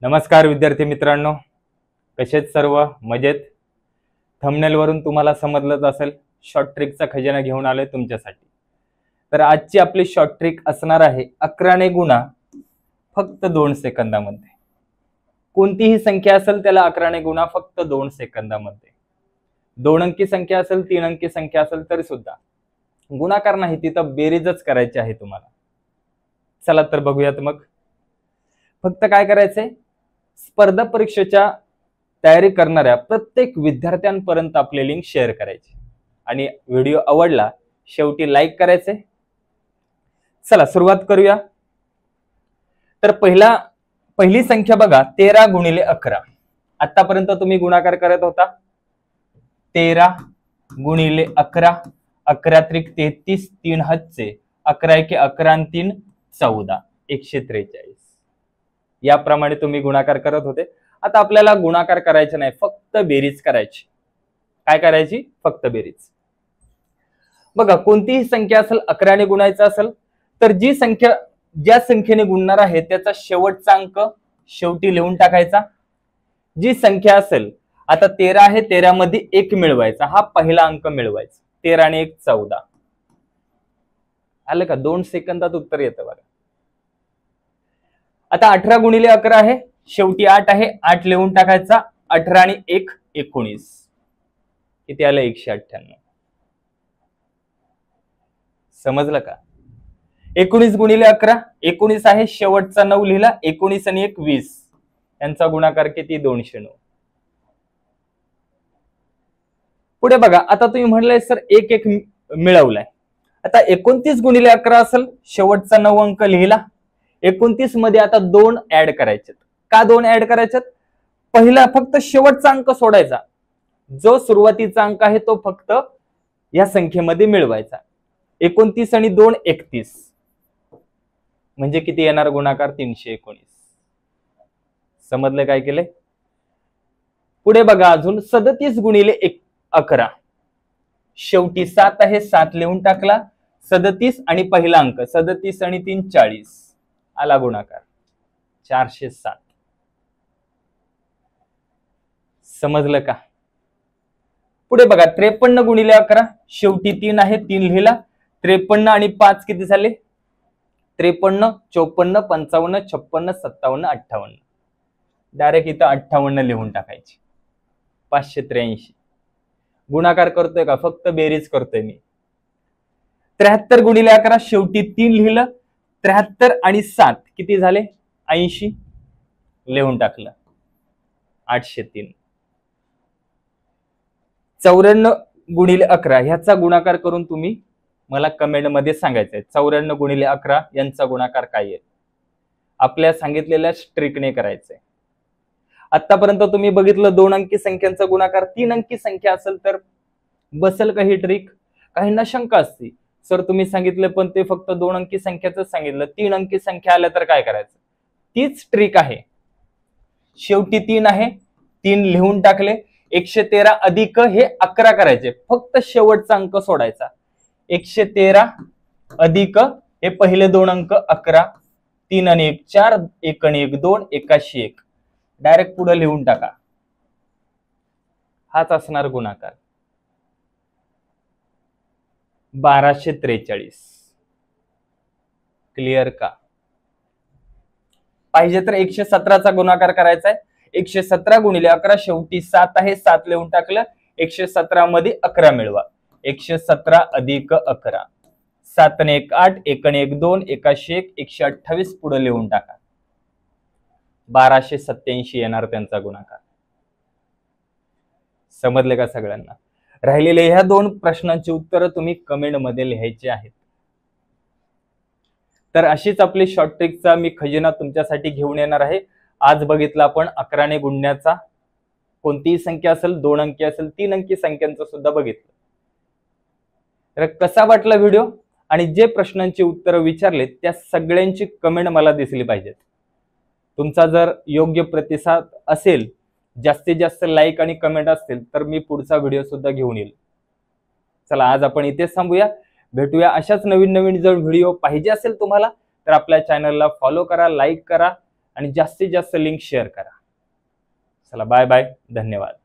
नमस्कार विद्यार्थी मित्रांनो, कसेत सर्व मजेत? थंबनेल वरून तुम्हाला समजलंच असेल, शॉर्ट ट्रिकचा खजिना घेऊन आलोय तुमच्यासाठी। तर आजची आपली शॉर्ट ट्रिक असणार आहे 11 ने गुणा फक्त 2 सेकंदामध्ये। कोणतीही संख्या असेल त्याला 11 ने गुणा फक्त 2 सेकंदामध्ये। 2 अंकी संख्या असेल, 3 अंकी संख्या असेल तरी सुद्धा गुणाकार नाही, तिथं बेरीजच करायची आहे तुम्हाला। चला तर बघूयात मग। फक्त काय करायचंय, स्पर्धा परीक्षेच्या तयारी करणाऱ्या प्रत्येक विद्यार्थ्यांपर्यंत आपली लिंक शेअर करायची आणि व्हिडिओ आवडला शेवटी लाईक करायचे। चला सुरुवात करूया। तर पहिली संख्या बघा 13 गुणिले 11। आतापर्यंत तुम्ही गुणाकार करत होता। 13 गुणिले 11, 11 त्रिक 33, 3 हातचे 11 एके 11 आणि 3 14, 143। याप्रमाणे तुम्ही गुणाकार करत होते। आता आपल्याला गुणाकार करायचे नाही, फक्त बेरीज करायची। काय करायची? फक्त बेरीज। बघा, कोणतीही संख्या असेल 11 ने गुणायचं असेल तर ज्या संख्येने गुणणार आहे त्याचा शेवटचा अंक शेवटी लिहून टाकायचा। जी संख्या असेल, आता 13 आहे, 13 मध्ये 1 मिळवायचा, हा पहिला अंक मिळवायचा। 13 आणि 1 14 आलं का? 2 सेकंदात उत्तर येतं बघा। आता 18 गुणिले 11 आहे, शेवटी 8 आहे, 8 लिहून टाकायचा। 18 आणि 1 19, किती आलं? 198। समजलं का? 19 गुणिले 11, 19 आहे, शेवटचा 9 लिहिला, 19 आणि 1 20, यांचा गुणाकार किती? 209। पुढे बघा, आता तुम्ही म्हणले सर 1 1 मिळवलाय। आता 29 गुणिले 11 असेल, शेवटचा 9 अंक लिहिला, 29 मध्ये आता 2 ऍड करायचे। का 2 ऍड करायचे? पहिला फक्त शेवटचा अंक सोडायचा, जो सुरुवातीचा अंक आहे तो फक्त या संख्येमध्ये मिळवायचा। 29 आणि 2 31, म्हणजे किती येणार गुणाकार? 319। समजलं काय केले? पुढे बघा, अजून 37 गुणिले 11, शेवटी 7 आहे, 7 लिहून टाकला। 37 आणि पहिला अंक 37 आणि 3 40, आला गुणाकार 407। समजलं का? पुढे बघा, 53 गुणिले 11, शेवटी 3 आहे, 3 लिहिला। 53 आणि 5 किती झाले? 53, 54, 55, 56, 57, 58, डायरेक्ट इथं 58 लिहून टाकायची। 583 गुणाकार करतोय का? फक्त बेरीज करतोय मी। 73 गुणिले 11, शेवटी 3 लिहिलं। 73 आणि 7 किती झाले? 80, लिहून टाकलं 803। 94 गुणिले 11 ह्याचा गुणाकार करून तुम्ही मला कमेंट मध्ये सांगायचंय 94 गुणिले 11 यांचा गुणाकार काय आहे? आपल्या सांगितलेल्या ट्रिकने करायचंय। आतापर्यंत तुम्ही बघितलं 2 अंकी संख्यांचा गुणाकार। 3 अंकी संख्या असेल तर बसेल का ही ट्रिक? काहींना शंका असते, सर तुम्ही सांगितलं पण ते फक्त 2 अंकी संख्याच सांगितलं, 3 अंकी संख्या आल्या तर काय करायचं? तीच ट्रिक आहे। शेवटी 3 आहे, 3 लिहून टाकले। 113 अधिक हे 11 करायचे, फक्त शेवटचा अंक सोडायचा। 113 अधिक हे पहिले 2 अंक 11, 3 आणि 1 4, 1 आणि 1 2, 81, डायरेक्ट पुढे लिहून टाका। हाच असणार गुणाकार 1243। क्लिअर का? पाहिजे तर 117चा गुणाकार करायचा आहे। 117 गुणिले 11, शेवटी 7 आहे, 7 लिहून टाकलं। 117 मध्ये 11 मिळवा, 117 अधिक 11, 7 आणि 1 8, 1 आणि 1 2, 81, 128 पुढे लिहून टाका। 1287 येणार त्यांचा गुणाकार। समजले का सगळ्यांना? राहिलेले ह्या 2 प्रश्नांची उत्तरं तुम्ही कमेंट मध्ये लिहायची आहेत। तर अशीच आपली शॉर्ट ट्रिकचा मी खजिना तुमच्यासाठी घेऊन येणार आहे। आज बघितलं आपण 11 ने गुणण्याचा, कोणतीही संख्या असेल, 2 अंकी असेल, 3 अंकी संख्यांचं सुद्धा बघितलं। तर कसा वाटला व्हिडिओ? आणि जे प्रश्नांची उत्तरं विचारले त्या सगळ्यांची कमेंट मला दिसली पाहिजेत। तुमचा जर योग्य प्रतिसाद असेल, जास्तीत जास्त लाईक आणि कमेंट असतील तर मी पुढचा व्हिडिओ सुद्धा घेऊन येईल। चला आज आपण इथेच थांबूया, भेटूया अशाच नवीन जर व्हिडिओ पाहिजे असेल तुम्हाला तर आपल्या चॅनलला फॉलो करा, लाईक करा आणि जास्तीत जास्त लिंक शेअर करा. चला बाय बाय, धन्यवाद.